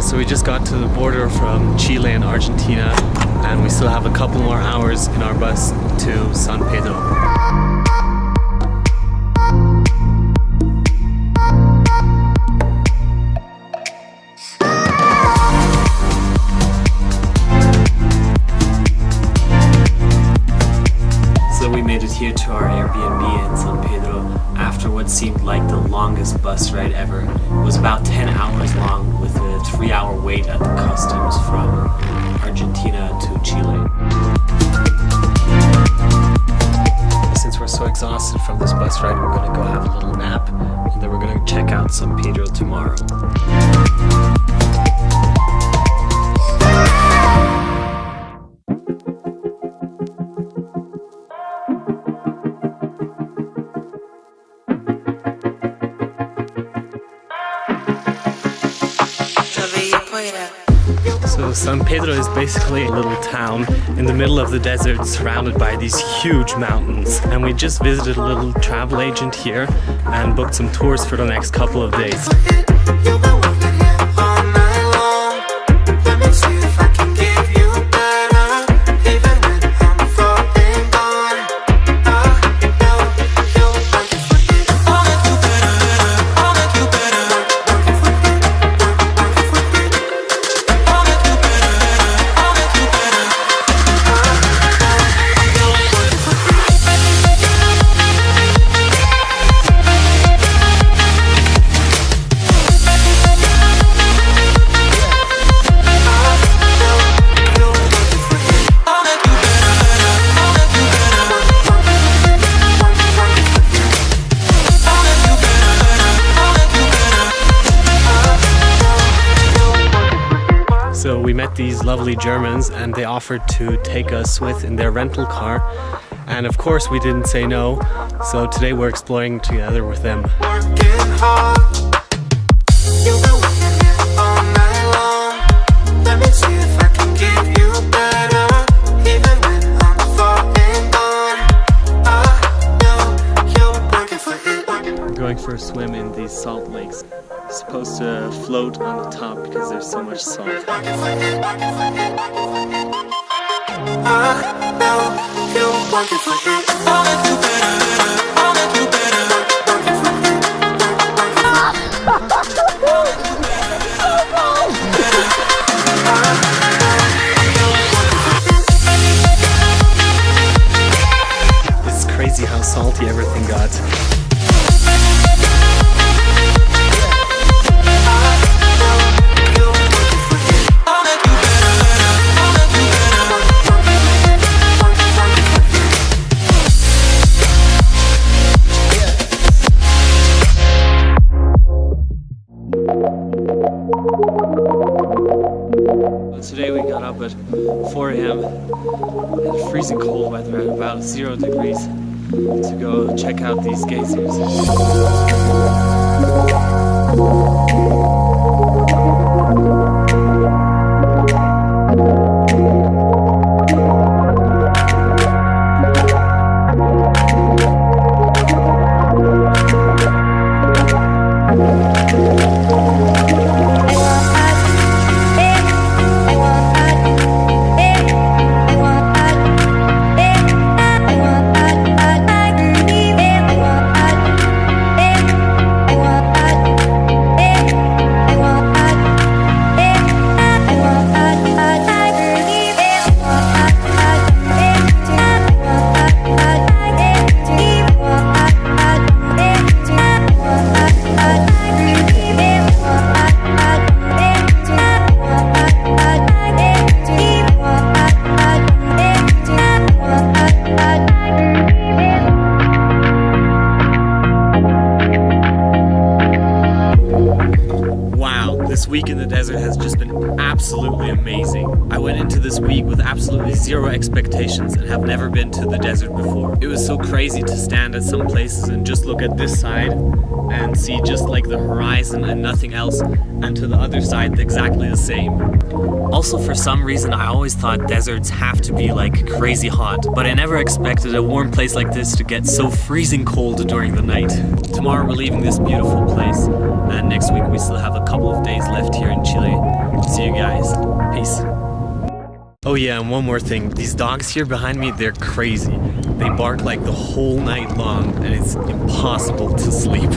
So we just got to the border from Chile and Argentina, and we still have a couple more hours in our bus to San Pedro. So we made it here to our Airbnb in San Pedro after what seemed like the longest bus ride ever. It was about 10 hours long with a 3-hour wait at the customs from Argentina to Chile. Since we're so exhausted from this bus ride, we're gonna go have a little nap, and then we're gonna check out San Pedro tomorrow. So San Pedro is basically a little town in the middle of the desert surrounded by these huge mountains. And we just visited a little travel agent here and booked some tours for the next couple of days. So we met these lovely Germans and they offered to take us with in their rental car. And of course we didn't say no. So today we're exploring together with them. We're going for a swim in these salt lakes. Supposed to float on the top because there's so much salt. It's crazy how salty everything got. Today we got up at 4 a.m. in freezing cold weather at about 0 degrees to go check out these geysers. This week in the desert has just been absolutely amazing. I went into this week with absolutely zero expectations and have never been to the desert before. It was so crazy to stand at some places and just look at this side and see just like the horizon and nothing else, and to the other side exactly the same. Also, for some reason I always thought deserts have to be like crazy hot, but I never expected a warm place like this to get so freezing cold during the night. Tomorrow we're leaving this beautiful place, and next week we still have a couple of days left here in Chile. See you guys. Peace. Oh yeah, and one more thing. These dogs here behind me, they're crazy. They bark like the whole night long, and it's impossible to sleep.